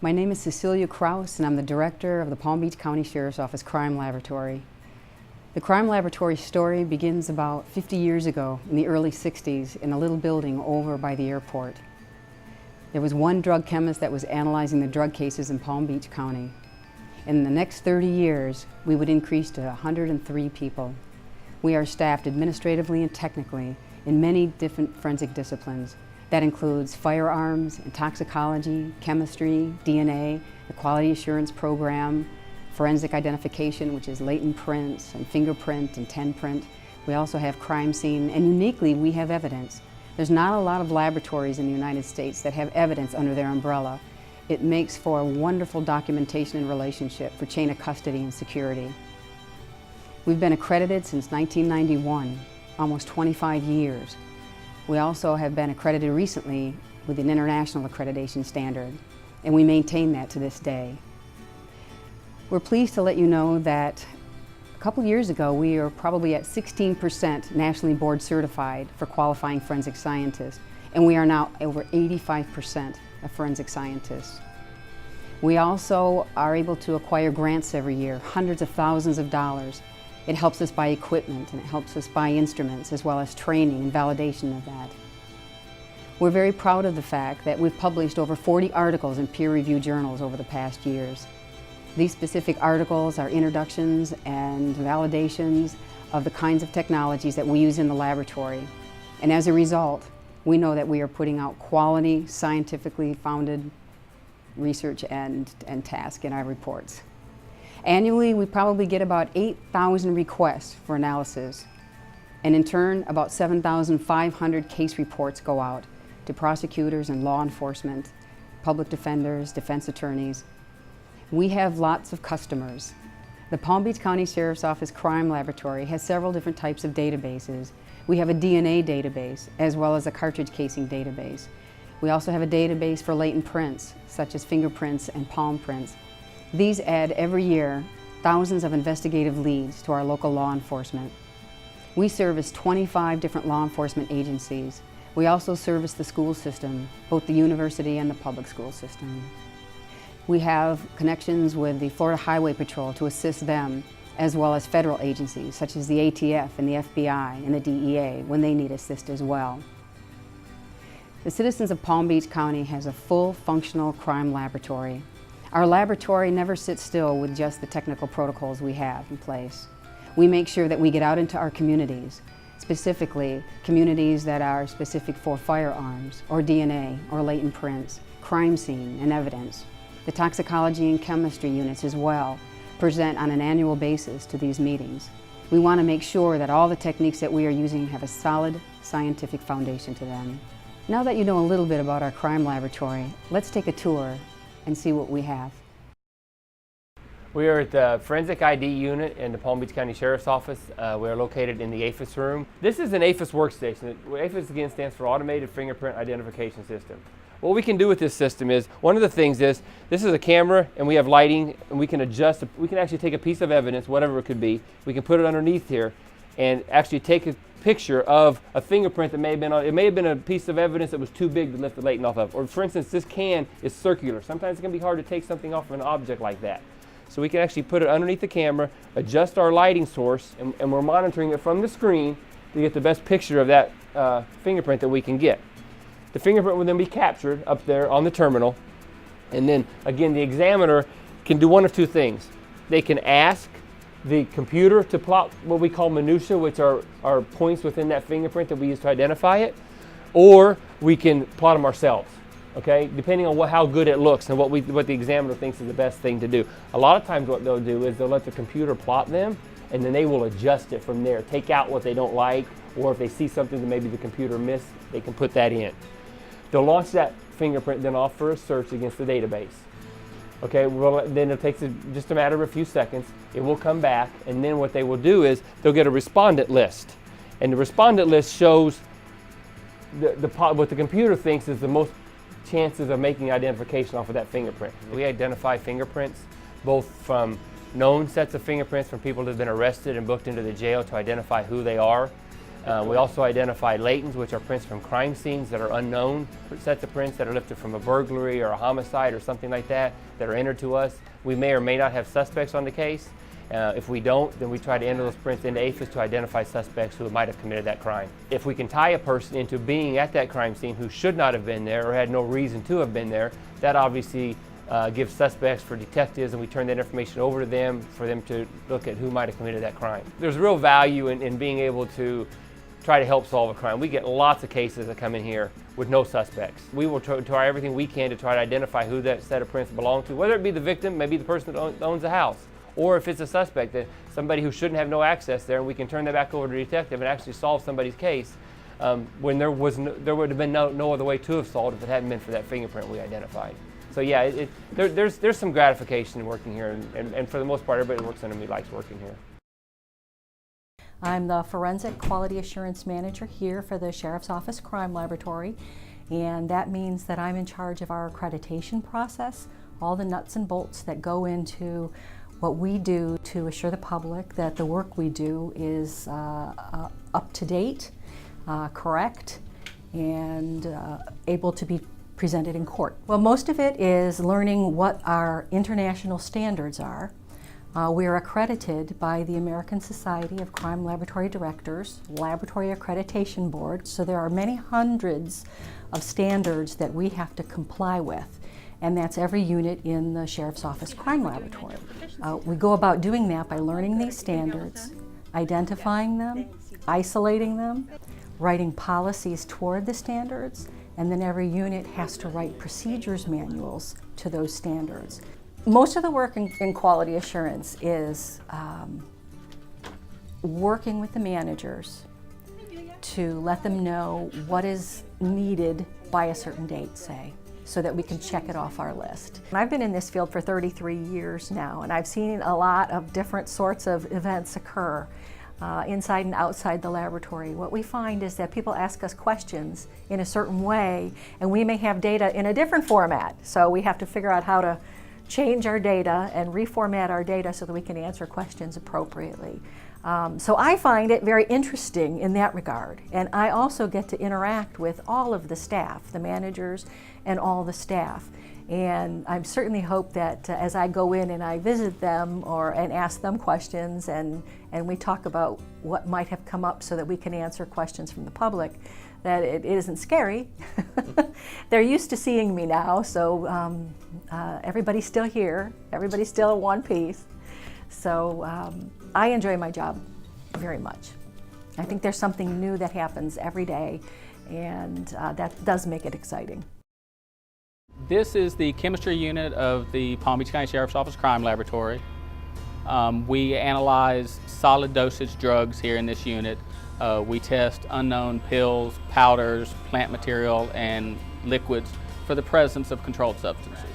My name is Cecilia Kraus, and I'm the director of the Palm Beach County Sheriff's Office Crime Laboratory. The Crime Laboratory story begins about 50 years ago in the early 60s in a little building over by the airport. There was one drug chemist that was analyzing the drug cases in Palm Beach County. In the next 30 years, we would increase to 103 people. We are staffed administratively and technically in many different forensic disciplines. That includes firearms and toxicology, chemistry, DNA, the quality assurance program, forensic identification, which is latent prints and fingerprint and 10 print. We also have crime scene, and uniquely we have evidence. There's not a lot of laboratories in the United States that have evidence under their umbrella. It makes for a wonderful documentation and relationship for chain of custody and security. We've been accredited since 1991, almost 25 years. We also have been accredited recently with an international accreditation standard, and we maintain that to this day. We're pleased to let you know that a couple years ago we were probably at 16% nationally board certified for qualifying forensic scientists, and we are now over 85% of forensic scientists. We also are able to acquire grants every year, hundreds of thousands of dollars. It helps us buy equipment, and it helps us buy instruments, as well as training and validation of that. We're very proud of the fact that we've published over 40 articles in peer-reviewed journals over the past years. These specific articles are introductions and validations of the kinds of technologies that we use in the laboratory. And as a result, we know that we are putting out quality, scientifically founded research and task in our reports. Annually, we probably get about 8,000 requests for analysis, and in turn, about 7,500 case reports go out to prosecutors and law enforcement, public defenders, defense attorneys. We have lots of customers. The Palm Beach County Sheriff's Office Crime Laboratory has several different types of databases. We have a DNA database, as well as a cartridge casing database. We also have a database for latent prints, such as fingerprints and palm prints. These add every year thousands of investigative leads to our local law enforcement. We service 25 different law enforcement agencies. We also service the school system, both the university and the public school system. We have connections with the Florida Highway Patrol to assist them, as well as federal agencies such as the ATF and the FBI and the DEA when they need assist as well. The citizens of Palm Beach County has a full functional crime laboratory. Our laboratory never sits still with just the technical protocols we have in place. We make sure that we get out into our communities, specifically communities that are specific for firearms or DNA or latent prints, crime scene and evidence. The toxicology and chemistry units as well present on an annual basis to these meetings. We want to make sure that all the techniques that we are using have a solid scientific foundation to them. Now that you know a little bit about our crime laboratory, let's take a tour and see what we have. We are at the Forensic ID unit in the Palm Beach County Sheriff's Office. We are located in the AFIS room. This is an AFIS workstation. AFIS again stands for Automated Fingerprint Identification System. What we can do with this system is, one of the things is, this is a camera and we have lighting, and we can adjust, we can actually take a piece of evidence, whatever it could be, we can put it underneath here and actually take a picture of a fingerprint that may have been on, it may have been a piece of evidence that was too big to lift the latent off of. Or for instance, this can is circular. Sometimes it can be hard to take something off of an object like that. So we can actually put it underneath the camera, adjust our lighting source, and we're monitoring it from the screen to get the best picture of that fingerprint that we can get. The fingerprint will then be captured up there on the terminal, and then again the examiner can do one of two things. They can ask the computer to plot what we call minutia, which are points within that fingerprint that we use to identify it, or we can plot them ourselves, okay? Depending on how good it looks and what the examiner thinks is the best thing to do. A lot of times what they'll do is they'll let the computer plot them, and then they will adjust it from there, take out what they don't like, or if they see something that maybe the computer missed, they can put that in. They'll launch that fingerprint then off for a search against the database. Okay, well, then it takes just a matter of a few seconds. It will come back, and then what they will do is they'll get a respondent list. And the respondent list shows what the computer thinks is the most chances of making identification off of that fingerprint. We identify fingerprints both from known sets of fingerprints from people that have been arrested and booked into the jail to identify who they are. We also identify latents, which are prints from crime scenes that are unknown, sets of prints that are lifted from a burglary or a homicide or something like that are entered to us. We may or may not have suspects on the case. If we don't, then we try to enter those prints into APHIS to identify suspects who might have committed that crime. If we can tie a person into being at that crime scene who should not have been there or had no reason to have been there, that obviously gives suspects for detectives, and we turn that information over to them for them to look at who might have committed that crime. There's real value in being able to try to help solve a crime. We get lots of cases that come in here with no suspects. We will try everything we can to try to identify who that set of prints belong to, whether it be the victim, maybe the person that owns the house, or if it's a suspect, that somebody who shouldn't have no access there, and we can turn that back over to the detective and actually solve somebody's case when there would have been no other way to have solved if it hadn't been for that fingerprint we identified. So yeah, there's some gratification in working here, and for the most part, everybody who works under me likes working here. I'm the Forensic Quality Assurance Manager here for the Sheriff's Office Crime Laboratory, and that means that I'm in charge of our accreditation process, all the nuts and bolts that go into what we do to assure the public that the work we do is up to date, correct, and able to be presented in court. Well, most of it is learning what our international standards are. We are accredited by the American Society of Crime Laboratory Directors, Laboratory Accreditation Board, so there are many hundreds of standards that we have to comply with, and that's every unit in the Sheriff's Office Crime Laboratory. We go about doing that by learning these standards, identifying them, isolating them, writing policies toward the standards, and then every unit has to write procedures manuals to those standards. Most of the work in quality assurance is working with the managers to let them know what is needed by a certain date, say, so that we can check it off our list. I've been in this field for 33 years now, and I've seen a lot of different sorts of events occur inside and outside the laboratory. What we find is that people ask us questions in a certain way, and we may have data in a different format, so we have to figure out how to change our data and reformat our data so that we can answer questions appropriately. So I find it very interesting in that regard, and I also get to interact with all of the staff, the managers and all the staff. And I certainly hope that as I go in and I visit them and ask them questions and we talk about what might have come up so that we can answer questions from the public, that it isn't scary. They're used to seeing me now, so everybody's still here, everybody's still in one piece. So I enjoy my job very much. I think there's something new that happens every day, and that does make it exciting. This is the chemistry unit of the Palm Beach County Sheriff's Office Crime Laboratory. We analyze solid dosage drugs here in this unit. We test unknown pills, powders, plant material, and liquids for the presence of controlled substances.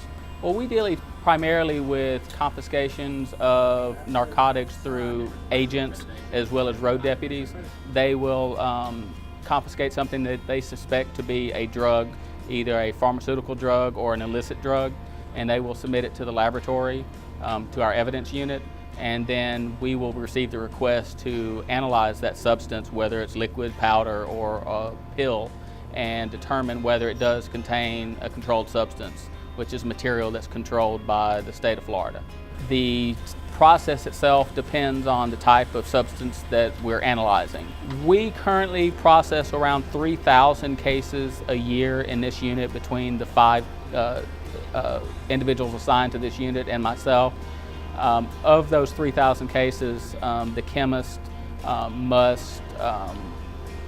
Well, we deal primarily with confiscations of narcotics through agents as well as road deputies. They will confiscate something that they suspect to be a drug, either a pharmaceutical drug or an illicit drug, and they will submit it to the laboratory, to our evidence unit, and then we will receive the request to analyze that substance, whether it's liquid, powder, or a pill, and determine whether it does contain a controlled substance, which is material that's controlled by the state of Florida. The process itself depends on the type of substance that we're analyzing. We currently process around 3,000 cases a year in this unit between the 5 individuals assigned to this unit and myself. Of those 3,000 cases, the chemist must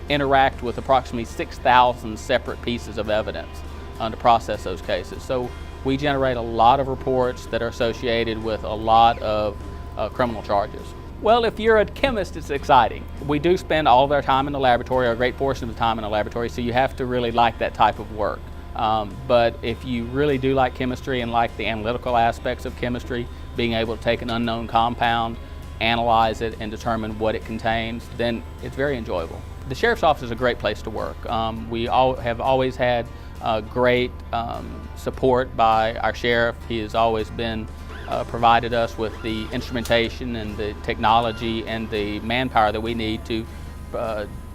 interact with approximately 6,000 separate pieces of evidence to process those cases. So we generate a lot of reports that are associated with a lot of criminal charges. Well, if you're a chemist, it's exciting. We do spend all of our time in the laboratory, or a great portion of the time in the laboratory, so you have to really like that type of work. But if you really do like chemistry and like the analytical aspects of chemistry, being able to take an unknown compound, analyze it, and determine what it contains, then it's very enjoyable. The Sheriff's Office is a great place to work. We have always had great support by our sheriff. He has always been provided us with the instrumentation and the technology and the manpower that we need to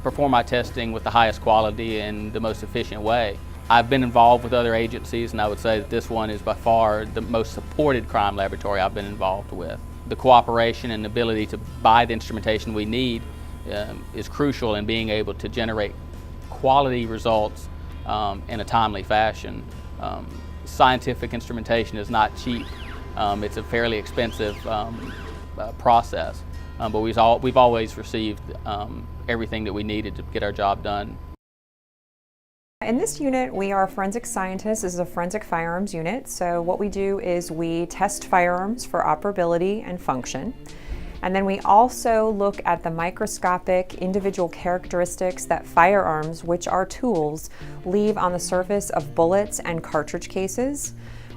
perform my testing with the highest quality and the most efficient way. I've been involved with other agencies, and I would say that this one is by far the most supported crime laboratory I've been involved with. The cooperation and ability to buy the instrumentation we need is crucial in being able to generate quality results in a timely fashion. Scientific instrumentation is not cheap. It's a fairly expensive process, but we've always received everything that we needed to get our job done. In this unit, we are forensic scientists. This is a forensic firearms unit. So what we do is we test firearms for operability and function. And then we also look at the microscopic individual characteristics that firearms, which are tools, leave on the surface of bullets and cartridge cases.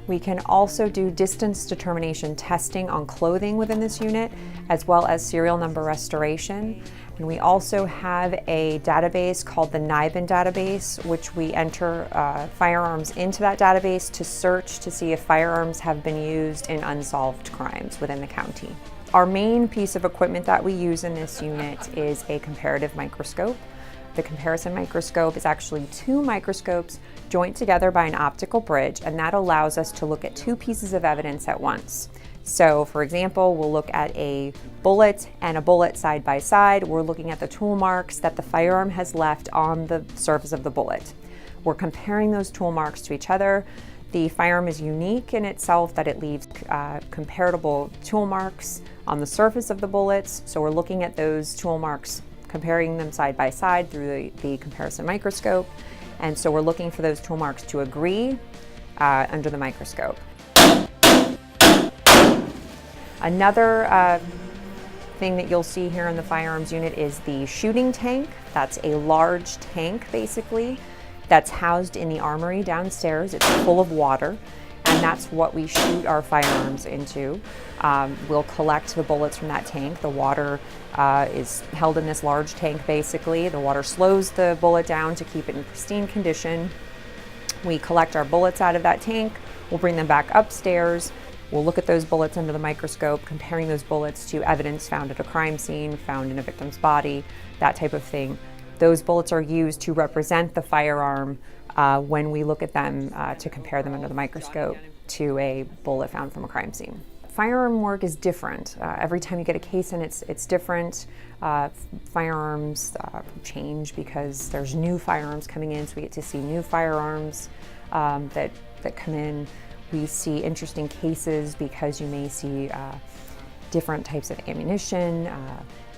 We can also do distance determination testing on clothing within this unit, as well as serial number restoration. And we also have a database called the NIBIN database, which we enter firearms into that database to search to see if firearms have been used in unsolved crimes within the county. Our main piece of equipment that we use in this unit is a comparative microscope. The comparison microscope is actually two microscopes joined together by an optical bridge, and that allows us to look at two pieces of evidence at once. So, for example, we'll look at a bullet and a bullet side by side. We're looking at the tool marks that the firearm has left on the surface of the bullet. We're comparing those tool marks to each other. The firearm is unique in itself that it leaves comparable tool marks on the surface of the bullets. So we're looking at those tool marks, comparing them side by side through the comparison microscope. And so we're looking for those tool marks to agree under the microscope. Another thing that you'll see here in the firearms unit is the shooting tank. That's a large tank, basically, that's housed in the armory downstairs. It's full of water, and that's what we shoot our firearms into. We'll collect the bullets from that tank. The water is held in this large tank, basically. The water slows the bullet down to keep it in pristine condition. We collect our bullets out of that tank. We'll bring them back upstairs. We'll look at those bullets under the microscope, comparing those bullets to evidence found at a crime scene, found in a victim's body, that type of thing. Those bullets are used to represent the firearm when we look at them to compare them under the microscope to a bullet found from a crime scene. Firearm work is different. Every time you get a case in, it's different. Firearms change because there's new firearms coming in, so we get to see new firearms that come in. We see interesting cases because you may see different types of ammunition,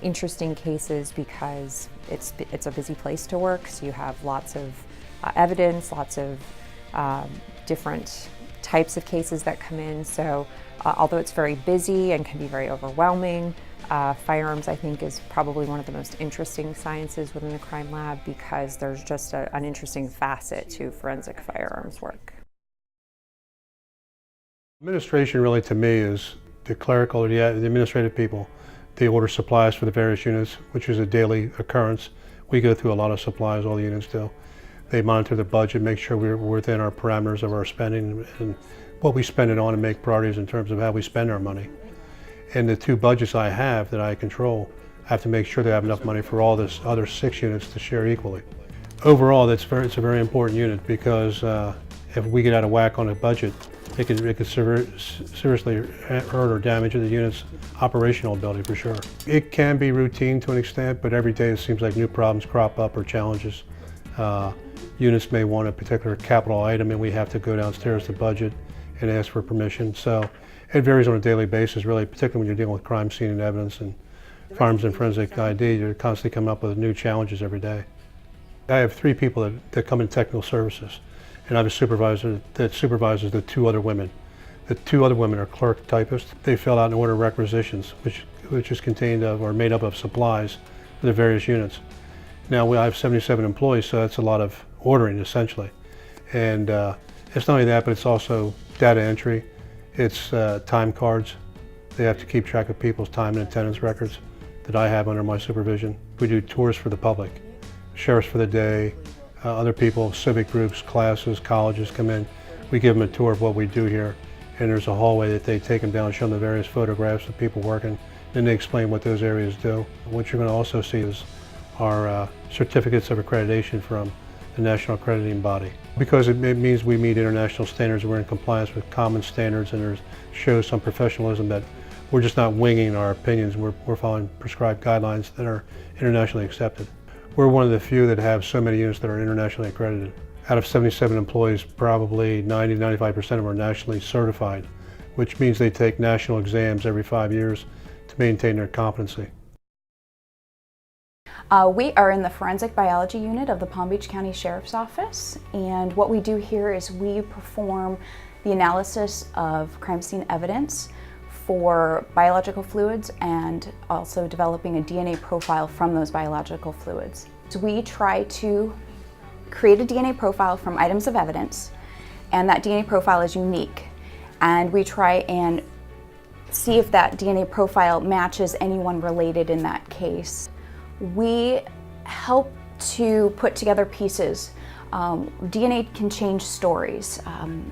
interesting cases because it's a busy place to work, so you have lots of evidence, lots of different types of cases that come in. So although it's very busy and can be very overwhelming, firearms, I think, is probably one of the most interesting sciences within the crime lab because there's just an interesting facet to forensic firearms work. Administration really to me is the clerical or the administrative people. They order supplies for the various units, which is a daily occurrence. We go through a lot of supplies, all the units do. They monitor the budget, make sure we're within our parameters of our spending and what we spend it on, and make priorities in terms of how we spend our money. And the two budgets I have that I control, I have to make sure they have enough money for all this other 6 units to share equally. Overall, it's a very important unit because if we get out of whack on a budget, it could seriously hurt or damage the unit's operational ability for sure. It can be routine to an extent, but every day it seems like new problems crop up or challenges. Units may want a particular capital item and we have to go downstairs to budget and ask for permission. So it varies on a daily basis, really, particularly when you're dealing with crime scene and evidence and firearms and forensic ID. You're constantly coming up with new challenges every day. I have 3 people that come in technical services. And I have a supervisor that supervises the 2 other women. The 2 other women are clerk typists. They fill out an order of requisitions, which is contained of or made up of supplies for the various units. Now I have 77 employees, so that's a lot of ordering essentially. And it's not only that, but it's also data entry. It's time cards. They have to keep track of people's time and attendance records that I have under my supervision. We do tours for the public, sheriffs for the day, other people, civic groups, classes, colleges come in. We give them a tour of what we do here, and there's a hallway that they take them down, show them the various photographs of people working, then they explain what those areas do. What you're going to also see is our certificates of accreditation from the national accrediting body. Because it means we meet international standards, we're in compliance with common standards, and it shows some professionalism that we're just not winging our opinions, we're following prescribed guidelines that are internationally accepted. We're one of the few that have so many units that are internationally accredited. Out of 77 employees, probably 90–95% of them are nationally certified, which means they take national exams every 5 years to maintain their competency. We are in the Forensic Biology Unit of the Palm Beach County Sheriff's Office, and what we do here is we perform the analysis of crime scene evidence for biological fluids and also developing a DNA profile from those biological fluids. So we try to create a DNA profile from items of evidence, and that DNA profile is unique, and we try and see if that DNA profile matches anyone related in that case. We help to put together pieces. DNA can change stories.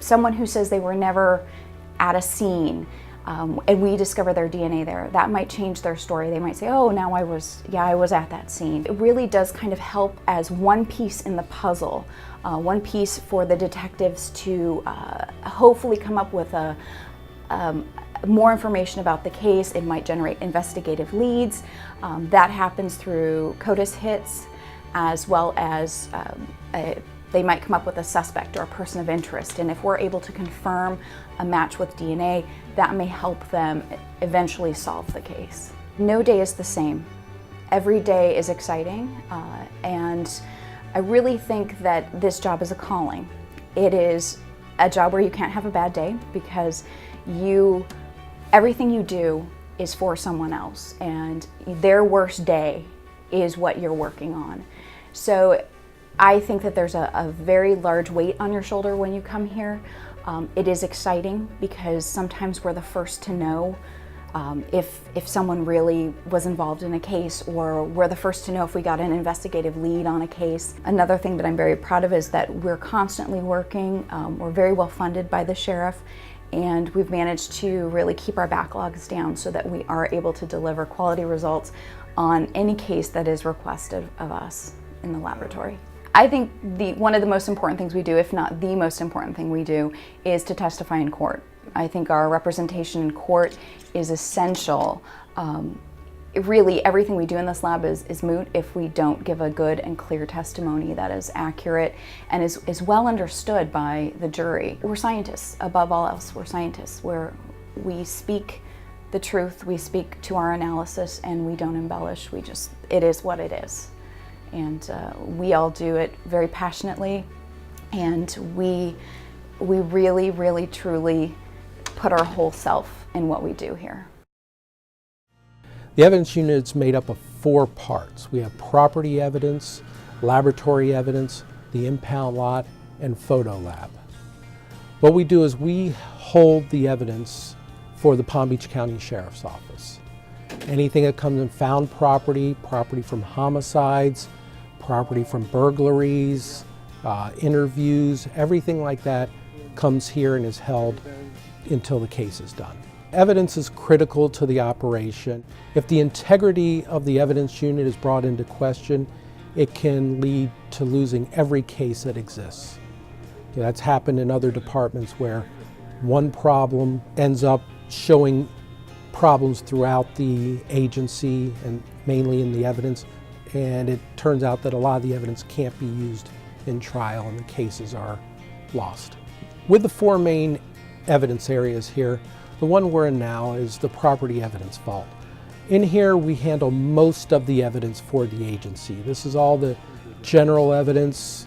Someone who says they were never at a scene and we discover their DNA there, that might change their story. They might say, oh, now I was at that scene. It really does kind of help as one piece in the puzzle, one piece for the detectives to hopefully come up with more information about the case. It might generate investigative leads. That happens through CODIS hits, as well as they might come up with a suspect or a person of interest. And if we're able to confirm a match with DNA, that may help them eventually solve the case. No day is the same. Every day is exciting, and I really think that this job is a calling. It is a job where you can't have a bad day, because everything you do is for someone else, and their worst day is what you're working on. So I think that there's a very large weight on your shoulder when you come here. It is exciting because sometimes we're the first to know if someone really was involved in a case, or we're the first to know if we got an investigative lead on a case. Another thing that I'm very proud of is that we're constantly working. We're very well funded by the sheriff, and we've managed to really keep our backlogs down so that we are able to deliver quality results on any case that is requested of us in the laboratory. I think one of the most important things we do, if not the most important thing we do, is to testify in court. I think our representation in court is essential. Really, everything we do in this lab is moot if we don't give a good and clear testimony that is accurate and is well understood by the jury. We're scientists, above all else. We're scientists. We speak the truth, we speak to our analysis, and we don't embellish. It is what it is. And we all do it very passionately, and we really, really, truly put our whole self in what we do here. The evidence unit is made up of 4 parts. We have property evidence, laboratory evidence, the impound lot, and photo lab. What we do is we hold the evidence for the Palm Beach County Sheriff's Office. Anything that comes in found property, property from homicides, property from burglaries, interviews, everything like that comes here and is held until the case is done. Evidence is critical to the operation. If the integrity of the evidence unit is brought into question, it can lead to losing every case that exists. That's happened in other departments where one problem ends up showing problems throughout the agency and mainly in the evidence, and it turns out that a lot of the evidence can't be used in trial and the cases are lost. With the 4 main evidence areas here, the one we're in now is the property evidence vault. In here we handle most of the evidence for the agency. This is all the general evidence,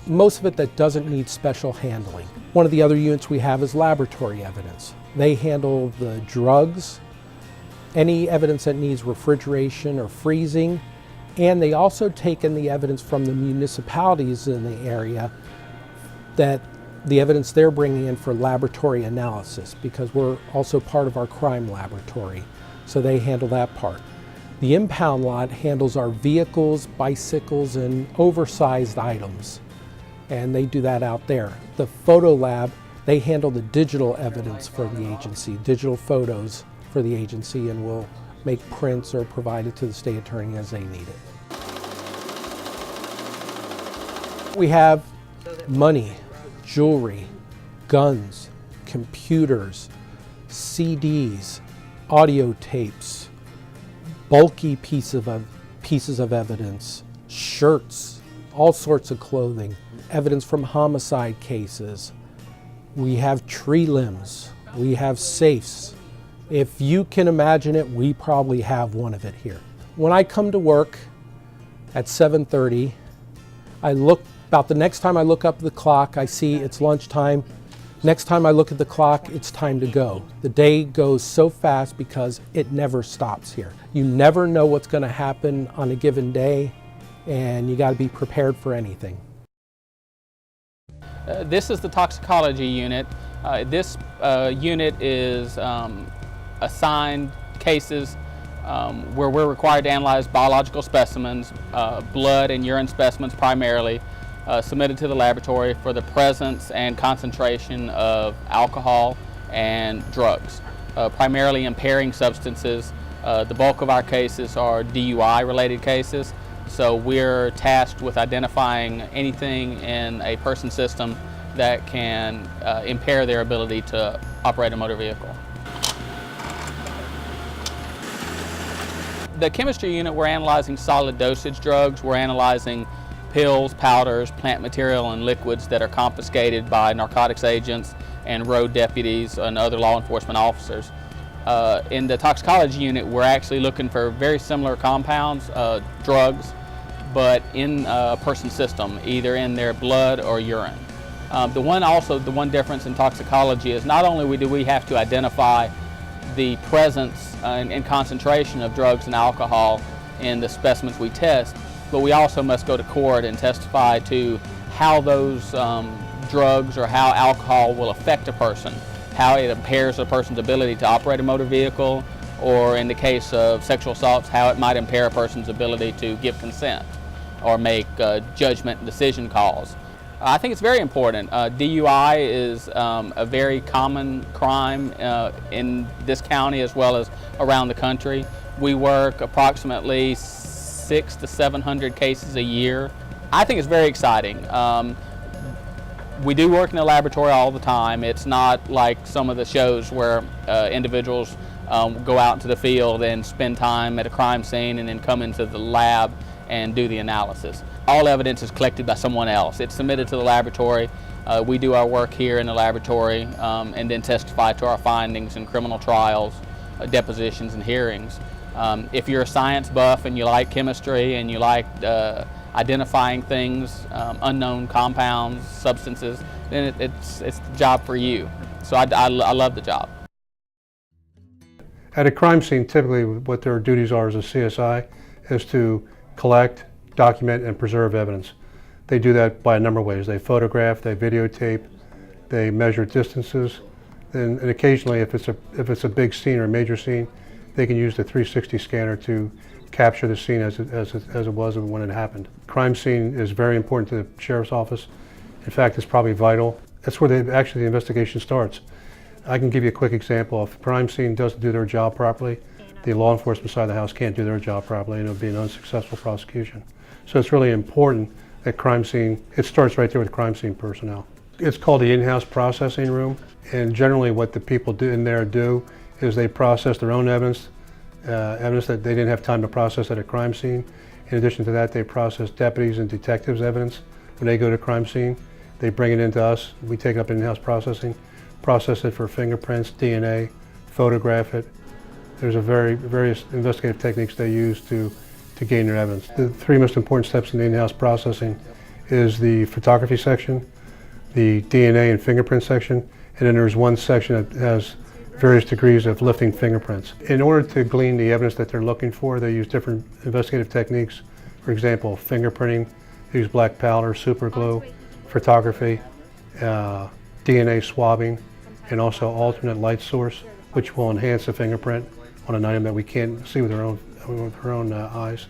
most of it that doesn't need special handling. One of the other units we have is laboratory evidence. They handle the drugs, any evidence that needs refrigeration or freezing, and they also take in the evidence from the municipalities in the area, that the evidence they're bringing in for laboratory analysis, because we're also part of our crime laboratory, so they handle that part. The impound lot handles our vehicles, bicycles, and oversized items, and they do that out there. The photo lab, they handle the digital evidence for the agency, digital photos for the agency, and will make prints or provide it to the state attorney as they need it. We have money, jewelry, guns, computers, CDs, audio tapes, bulky pieces of evidence, shirts, all sorts of clothing, evidence from homicide cases. We have tree limbs, we have safes. If you can imagine it, we probably have one of it here. When I come to work at 7:30, about the next time I look up at the clock, I see it's lunchtime. Next time I look at the clock, it's time to go. The day goes so fast because it never stops here. You never know what's going to happen on a given day, and you got to be prepared for anything. This is the toxicology unit. This unit is assigned cases where we're required to analyze biological specimens, blood and urine specimens primarily, submitted to the laboratory for the presence and concentration of alcohol and drugs, primarily impairing substances. The bulk of our cases are DUI related cases, so we're tasked with identifying anything in a person's system that can impair their ability to operate a motor vehicle. The chemistry unit, we're analyzing solid dosage drugs. We're analyzing pills, powders, plant material, and liquids that are confiscated by narcotics agents and road deputies and other law enforcement officers. In the toxicology unit, we're actually looking for very similar compounds, drugs, but in a person's system, either in their blood or urine. The one difference in toxicology is not only do we have to identify the presence and concentration of drugs and alcohol in the specimens we test, but we also must go to court and testify to how those drugs or how alcohol will affect a person, how it impairs a person's ability to operate a motor vehicle, or in the case of sexual assaults, how it might impair a person's ability to give consent or make judgment and decision calls. I think it's very important. DUI is a very common crime in this county as well as around the country. We work approximately 600 to 700 cases a year. I think it's very exciting. We do work in the laboratory all the time. It's not like some of the shows where individuals go out into the field and spend time at a crime scene and then come into the lab and do the analysis. All evidence is collected by someone else. It's submitted to the laboratory. We do our work here in the laboratory and then testify to our findings in criminal trials, depositions, and hearings. If you're a science buff and you like chemistry and you like identifying things, unknown compounds, substances, then it's the job for you. So I love the job. At a crime scene, typically what their duties are as a CSI is to collect, document, and preserve evidence. They do that by a number of ways. They photograph, they videotape, they measure distances, and occasionally if it's a big scene or a major scene, they can use the 360 scanner to capture the scene as it was when it happened. Crime scene is very important to the sheriff's office. In fact, it's probably vital. That's where the investigation starts. I can give you a quick example. If a crime scene doesn't do their job properly, the law enforcement side of the house can't do their job properly, and it'll be an unsuccessful prosecution. So it's really important that crime scene, it starts right there with crime scene personnel. It's called the in-house processing room, and generally what the people in there do is they process their own evidence, evidence that they didn't have time to process at a crime scene. In addition to that, they process deputies' and detectives' evidence when they go to a crime scene. They bring it into us, we take up in-house processing, process it for fingerprints, DNA, photograph it. There's various investigative techniques they use to gain their evidence. The three most important steps in the in-house processing is the photography section, the DNA and fingerprint section, and then there's one section that has various degrees of lifting fingerprints. In order to glean the evidence that they're looking for, they use different investigative techniques. For example, fingerprinting, they use black powder, super glue, photography, DNA swabbing, and also alternate light source, which will enhance the fingerprint on an item that we can't see with our own eyes.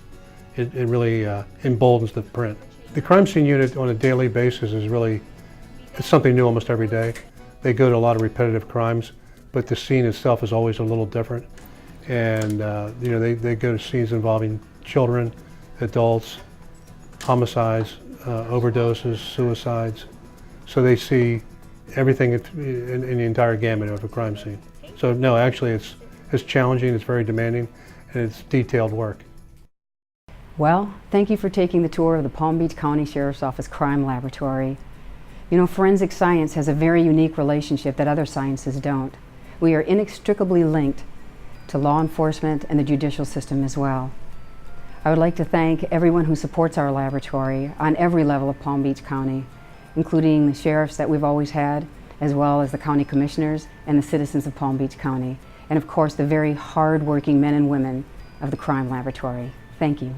It really emboldens the print. The crime scene unit on a daily basis it's something new almost every day. They go to a lot of repetitive crimes, but the scene itself is always a little different. And they go to scenes involving children, adults, homicides, overdoses, suicides. So they see everything in the entire gamut of a crime scene. So no, actually it's challenging, it's very demanding, and it's detailed work. Well, thank you for taking the tour of the Palm Beach County Sheriff's Office Crime Laboratory. You know, forensic science has a very unique relationship that other sciences don't. We are inextricably linked to law enforcement and the judicial system as well. I would like to thank everyone who supports our laboratory on every level of Palm Beach County, including the sheriffs that we've always had, as well as the county commissioners and the citizens of Palm Beach County, and of course the very hard-working men and women of the crime laboratory. Thank you.